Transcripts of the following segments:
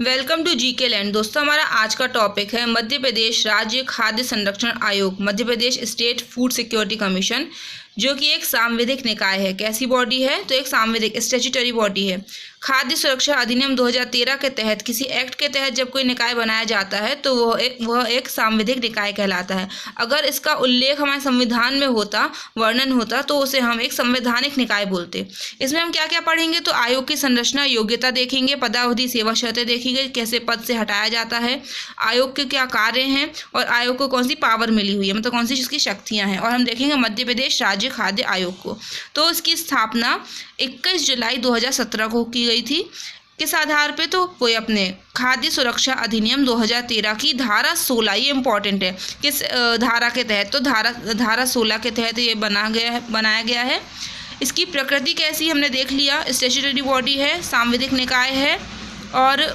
Welcome to GK land. दोस्तों, हमारा आज का टॉपिक है मध्य प्रदेश राज्य खाद्य संरक्षण आयोग, Madhya Pradesh state food security commission, जो कि एक सांविधिक निकाय है। कैसी बॉडी है? तो एक सांविधिक स्टैट्यूटरी बॉडी है। खाद्य सुरक्षा अधिनियम 2013 के तहत किसी एक्ट के तहत जब कोई निकाय बनाया जाता है तो वह एक सांविधिक निकाय कहलाता है। अगर इसका उल्लेख हमारे संविधान में होता, वर्णन होता, तो उसे हम एक संवैधानिक निकाय बोलते। इसमें हम क्या क्या पढ़ेंगे? तो आयोग की संरचना, योग्यता देखेंगे, पदावधि, सेवा शर्तें देखेंगे, कैसे पद से हटाया जाता है, आयोग के क्या कार्य हैं और आयोग को कौन सी पावर मिली हुई है, मतलब कौन सी इसकी शक्तियाँ हैं। और हम देखेंगे मध्य प्रदेश राज्य खाद्य आयोग को। तो इसकी स्थापना 21 जुलाई 2017 को की गई थी। किस आधार पे? तो कोई अपने खाद्य सुरक्षा अधिनियम 2013 की धारा 16, ये इंपॉर्टेंट है, किस धारा के तहत? तो धारा 16 के तहत ये बनाया गया है। इसकी प्रकृति कैसी हमने देख लिया। स्टैट्यूटरी बॉडी है, सांविधिक निकाय है और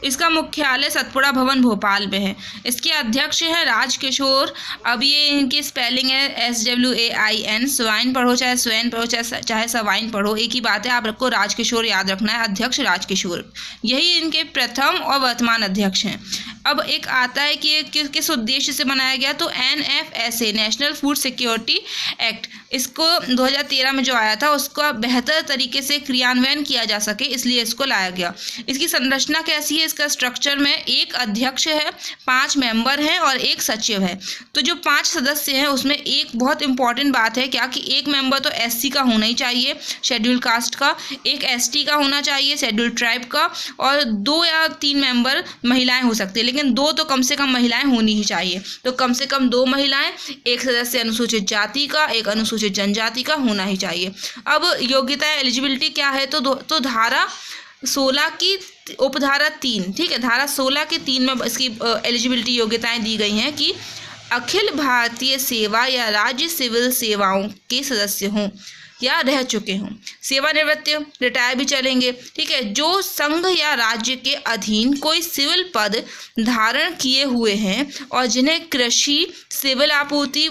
इसका मुख्यालय सतपुड़ा भवन भोपाल में है। इसके अध्यक्ष हैं राजकिशोर। अब ये इनकी स्पेलिंग है SWAIN। स्वाइन पढ़ो चाहे स्वैन पढ़ो चाहे सवाइन पढ़ो, एक ही बात है। आप लोग को राजकिशोर याद रखना है, अध्यक्ष राजकिशोर। यही इनके प्रथम और वर्तमान अध्यक्ष हैं। अब एक आता है कि किस उद्देश्य से बनाया गया? तो NFSA, national food security act, इसको 2013 में जो आया था उसका बेहतर तरीके से क्रियान्वयन किया जा सके, इसलिए इसको लाया गया। इसकी संरचना कैसी है? इसका स्ट्रक्चर में एक अध्यक्ष है, 5 मेंबर हैं और एक सचिव है। तो जो 5 सदस्य हैं उसमें एक बहुत इंपॉर्टेंट बात है क्या, कि एक मेंबर तो SC का होना ही चाहिए, शेड्यूल कास्ट का, एक ST का होना चाहिए, शेड्यूल ट्राइब का, और 2 या 3 मेंबर महिलाएं हो सकती है, लेकिन 2 तो कम से कम महिलाएं होनी ही चाहिए। तो कम से कम 2 महिलाएं, एक सदस्य अनुसूचित जाति का, एक अनुसूचित जनजाति का होना ही चाहिए। अब योग्यता एलिजिबिलिटी क्या है? तो धारा 16 की उपधारा 3, ठीक है, धारा 16 के 3 में इसकी एलिजिबिलिटी योग्यताएं दी गई हैं कि अखिल भारतीय सेवा या राज्य सिविल सेवाओं के सदस्य हों या रह चुके हों, सेवानिवृत्त, रिटायर भी चलेंगे, ठीक है, जो संघ या राज्य के अधीन कोई सिविल पद धारण किए हुए हैं और जिन्हें कृषि, सिविल आपूर्ति,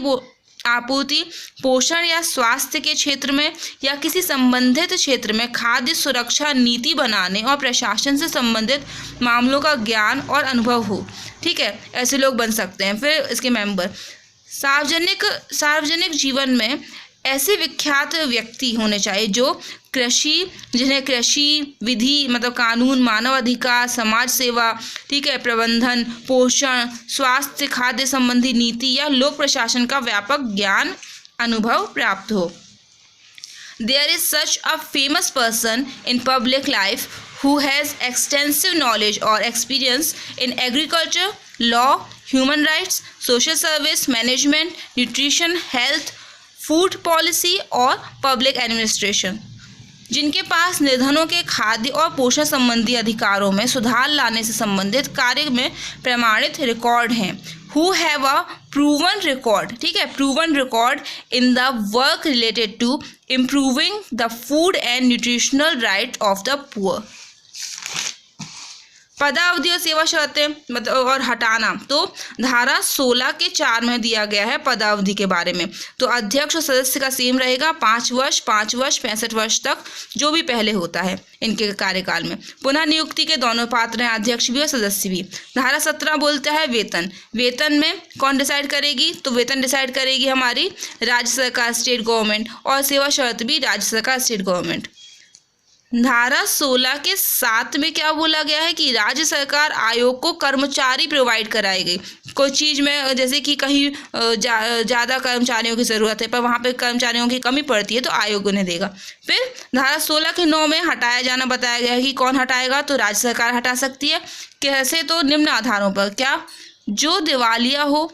पोषण या स्वास्थ्य के क्षेत्र में या किसी संबंधित क्षेत्र में खाद्य सुरक्षा नीति बनाने और प्रशासन से संबंधित मामलों का ज्ञान और अनुभव हो, ठीक है, ऐसे लोग बन सकते हैं। फिर इसके मेंबर, सार्वजनिक जीवन में ऐसे विख्यात व्यक्ति होने चाहिए जो जिन्हें कृषि विधि, मतलब कानून, मानव अधिकार, समाज सेवा, ठीक है, प्रबंधन, पोषण, स्वास्थ्य, खाद्य संबंधी नीति या लोक प्रशासन का व्यापक ज्ञान अनुभव प्राप्त हो। There is such a famous person in public life who has extensive knowledge or experience in agriculture, law, human rights, social service, management, nutrition, health, food policy और पब्लिक एडमिनिस्ट्रेशन, जिनके पास निर्धनों के खाद्य और पोषण संबंधी अधिकारों में सुधार लाने से संबंधित कार्य में प्रमाणित रिकॉर्ड हैं। Who have a proven record, ठीक है, proven record in the work related to improving the food and nutritional right of the poor. पदावधि और सेवा शर्तें मतलब और हटाना, तो धारा 16 के 4 में दिया गया है पदावधि के बारे में। तो अध्यक्ष और सदस्य का सेम रहेगा, 5 वर्ष, 65 वर्ष तक, जो भी पहले होता है इनके कार्यकाल में। पुनः नियुक्ति के दोनों पात्र हैं, अध्यक्ष भी और सदस्य भी। धारा 17 बोलता है वेतन में कौन डिसाइड करेगी? तो वेतन डिसाइड करेगी हमारी राज्य सरकार, स्टेट गवर्नमेंट, और सेवा शर्त भी राज्य सरकार, स्टेट गवर्नमेंट। धारा 16 के 7 में क्या बोला गया है कि राज्य सरकार आयोग को कर्मचारी प्रोवाइड कराएगी। कोई चीज़ में जैसे कि कहीं ज़्यादा कर्मचारियों की ज़रूरत है पर वहाँ पे कर्मचारियों की कमी पड़ती है तो आयोग उन्हें देगा। फिर धारा 16 के 9 में हटाया जाना बताया गया है कि कौन हटाएगा? तो राज्य सरकार हटा सकती है। कैसे? तो निम्न आधारों पर। क्या? जो दिवालिया हो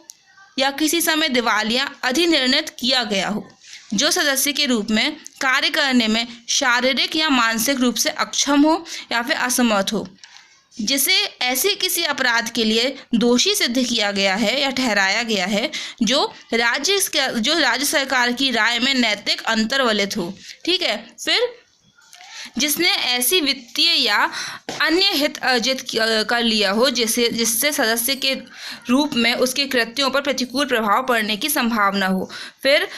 या किसी समय दिवालिया अधिनिर्णित किया गया हो, जो सदस्य के रूप में कार्य करने में शारीरिक या मानसिक रूप से अक्षम हो या फिर असमर्थ हो, जिसे ऐसे किसी अपराध के लिए दोषी सिद्ध किया गया है या ठहराया गया है जो राज्य सरकार की राय में नैतिक अंतर्वलित हो, ठीक है। फिर जिसने ऐसी वित्तीय या अन्य हित अर्जित कर लिया हो जिससे सदस्य के रूप में उसके कृत्यों पर प्रतिकूल प्रभाव पड़ने की संभावना हो। फिर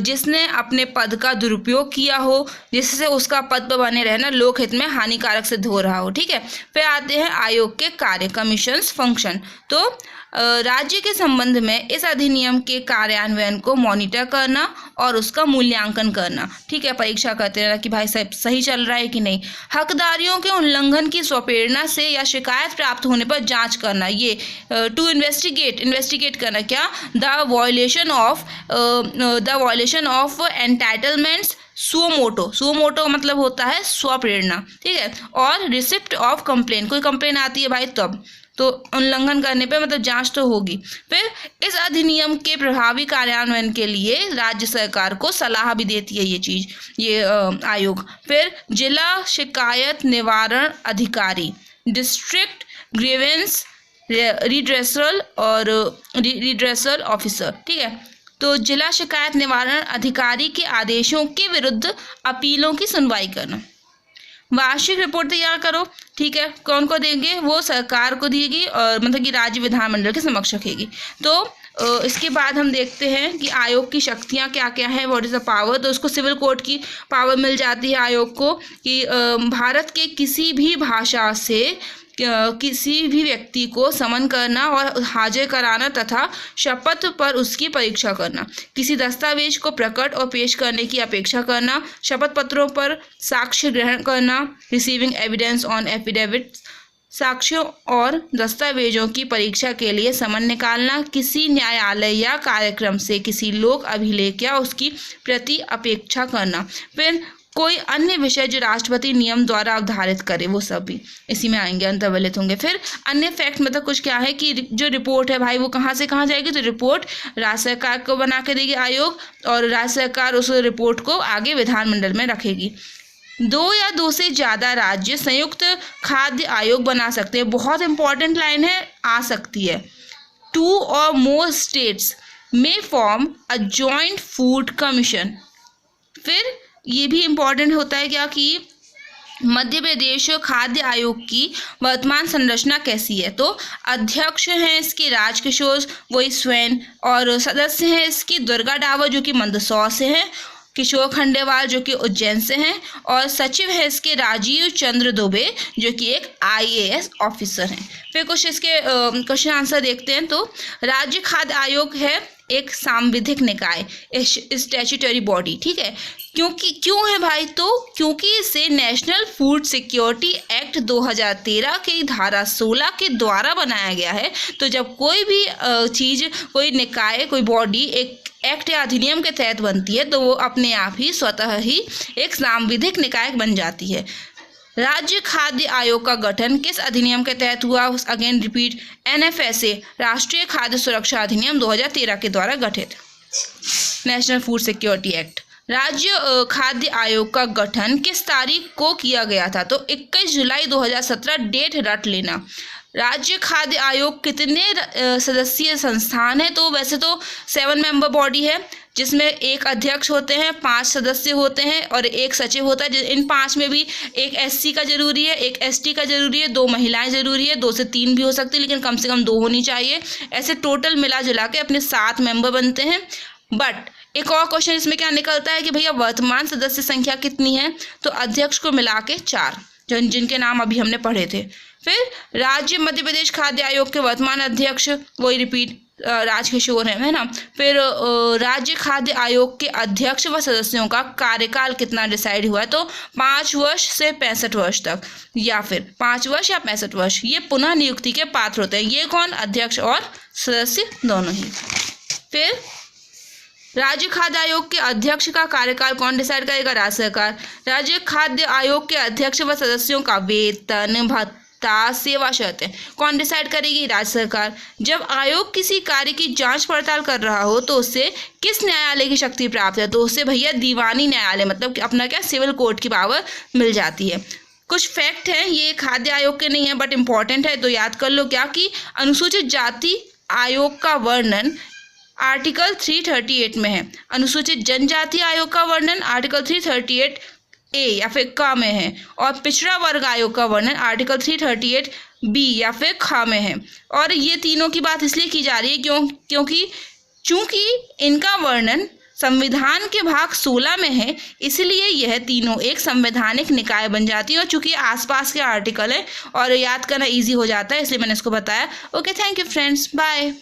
जिसने अपने पद का दुरुपयोग किया हो जिससे उसका पद पर बने रहना लोकहित में हानिकारक सिद्ध हो रहा हो। ठीक है, फिर आते हैं आयोग के कार्य, कमीशंस फंक्शन। तो राज्य के संबंध में इस अधिनियम के कार्यान्वयन को मॉनिटर करना और उसका मूल्यांकन करना। ठीक है, परीक्षा करते रहना कि भाई साहब सही चल रहा है कि नहीं। हकदारियों के उल्लंघन की स्वप्रेरणा से या शिकायत प्राप्त होने पर जांच करना, ये टू इन्वेस्टिगेट करना क्या, the violation of entitlements suo motu मतलब होता है स्वप्रेरणा। ठीक है, और रिसिप्ट ऑफ कंप्लेन, कोई कंप्लेन आती है भाई तब तो उल्लंघन करने पे मतलब जांच तो होगी। फिर इस अधिनियम के प्रभावी कार्यान्वयन के लिए राज्य सरकार को सलाह भी देती है ये आयोग। फिर जिला शिकायत निवारण अधिकारी, डिस्ट्रिक्ट ग्रीवेंस रिड्रेसल ऑफिसर। ठीक है, तो जिला शिकायत निवारण अधिकारी के आदेशों के विरुद्ध अपीलों की सुनवाई करना। वार्षिक रिपोर्ट तैयार करो। ठीक है, कौन को देंगे, वो सरकार को देगी और मतलब कि राज्य विधानमंडल के समक्ष रखेगी। तो इसके बाद हम देखते हैं कि आयोग की शक्तियां क्या क्या है, व्हाट इज़ द पावर। तो उसको सिविल कोर्ट की पावर मिल जाती है आयोग को कि भारत के किसी भी भाषा से किसी भी व्यक्ति को समन करना और हाजिर कराना तथा शपथ पर उसकी परीक्षा करना, किसी दस्तावेज को प्रकट और पेश करने की अपेक्षा करना, शपथ पत्रों पर साक्ष्य ग्रहण करना, रिसीविंग एविडेंस ऑन एफिडेविट, साक्ष्यों और दस्तावेजों की परीक्षा के लिए समन निकालना, किसी न्यायालय या कार्यक्रम से किसी लोक अभिलेख या उसकी प्रति अपेक्षा करना। फिर कोई अन्य विषय जो राष्ट्रपति नियम द्वारा अवधारित करे, वो सब भी इसी में आएंगे, अंतर्वलित होंगे। फिर अन्य फैक्ट मतलब कुछ क्या है कि जो रिपोर्ट है भाई वो कहाँ से कहाँ जाएगी, तो रिपोर्ट राज्य सरकार को बना के देगी आयोग और राज्य सरकार उस रिपोर्ट को आगे विधानमंडल में रखेगी। 2 या 2 से ज़्यादा राज्य संयुक्त खाद्य आयोग बना सकते हैं। बहुत इंपॉर्टेंट लाइन है, आ सकती है। 2 or more states may form a joint food commission। फिर ये भी इम्पॉर्टेंट होता है क्या कि मध्य प्रदेश खाद्य आयोग की वर्तमान संरचना कैसी है। तो अध्यक्ष हैं इसके राजकिशोर वही स्वयं, और सदस्य हैं इसकी दुर्गा डावर जो कि मंदसौर से हैं, किशोर खंडेवाल जो कि उज्जैन से हैं, और सचिव है इसके राजीव चंद्र दुबे जो कि एक IAS ऑफिसर हैं। फिर कुछ इसके क्वेश्चन आंसर देखते हैं। तो राज्य खाद्य आयोग है एक सांविधिक निकाय, स्टैट्यूटरी बॉडी। ठीक है, क्यों है भाई, तो क्योंकि इसे नेशनल फूड सिक्योरिटी एक्ट 2013 की धारा 16 के द्वारा बनाया गया है। तो जब कोई भी चीज़, कोई निकाय, कोई बॉडी एक एक्ट या अधिनियम के तहत बनती है तो वो अपने आप ही स्वतः ही एक सांविधिक निकाय बन जाती है। राज्य खाद्य आयोग का गठन किस अधिनियम के तहत हुआ, अगेन रिपीट, NFSA राष्ट्रीय खाद्य सुरक्षा अधिनियम 2013 के द्वारा गठित, नेशनल फूड सिक्योरिटी एक्ट। राज्य खाद्य आयोग का गठन किस तारीख को किया गया था, तो 21 जुलाई 2017, डेट रट लेना। राज्य खाद्य आयोग कितने सदस्यीय संस्थान है, तो वैसे तो 7 मेंबर बॉडी है जिसमें एक अध्यक्ष होते हैं, 5 सदस्य होते हैं और एक सचिव होता है। इन 5 में भी एक SC का जरूरी है, एक ST का जरूरी है, 2 महिलाएं जरूरी है, 2 से 3 भी हो सकती है लेकिन कम से कम 2 होनी चाहिए। ऐसे टोटल मिला जुला के अपने 7 मेंबर बनते हैं। बट एक और क्वेश्चन इसमें क्या निकलता है कि भैया वर्तमान सदस्य संख्या कितनी है, तो अध्यक्ष को मिला के 4 जिनके नाम अभी हमने पढ़े थे। फिर राज्य मध्य प्रदेश खाद्य आयोग के वर्तमान अध्यक्ष वही रिपीट राजकिशोर है ना। फिर राज्य खाद्य आयोग के अध्यक्ष व सदस्यों का कार्यकाल कितना डिसाइड हुआ है, तो 5 वर्ष से 65 वर्ष तक, या फिर 5 वर्ष या 65 वर्ष, ये पुनः नियुक्ति के पात्र होते हैं। ये कौन, अध्यक्ष और सदस्य दोनों ही। फिर राज्य खाद्य आयोग के अध्यक्ष का कार्यकाल कौन डिसाइड करेगा, राज्य सरकार। राज्य खाद्य आयोग के अध्यक्ष व सदस्यों का वेतन, भत्ता, सेवा शर्तें कौन डिसाइड करेगी, राज्य सरकार। जब आयोग किसी कार्य की जांच पड़ताल कर रहा हो तो उससे किस न्यायालय की शक्ति प्राप्त है, तो उससे भैया दीवानी न्यायालय मतलब अपना क्या, सिविल कोर्ट की पावर मिल जाती है। कुछ फैक्ट हैं, ये खाद्य आयोग के नहीं है बट इम्पॉर्टेंट है, तो याद कर लो क्या कि अनुसूचित जाति आयोग का वर्णन आर्टिकल 338 में है। अनुसूचित जनजाति आयोग का वर्णन आर्टिकल 338 ए या फिर क में है, और पिछड़ा वर्ग आयोग का वर्णन आर्टिकल 338 बी या फिर ख में है। और ये तीनों की बात इसलिए की जा रही है क्योंकि चूंकि इनका वर्णन संविधान के भाग 16 में है, इसलिए यह तीनों एक संवैधानिक निकाय बन जाती है। और चूंकि आसपास के आर्टिकल है और याद करना इजी हो जाता है, इसलिए मैंने इसको बताया। Okay, thank you friends, bye.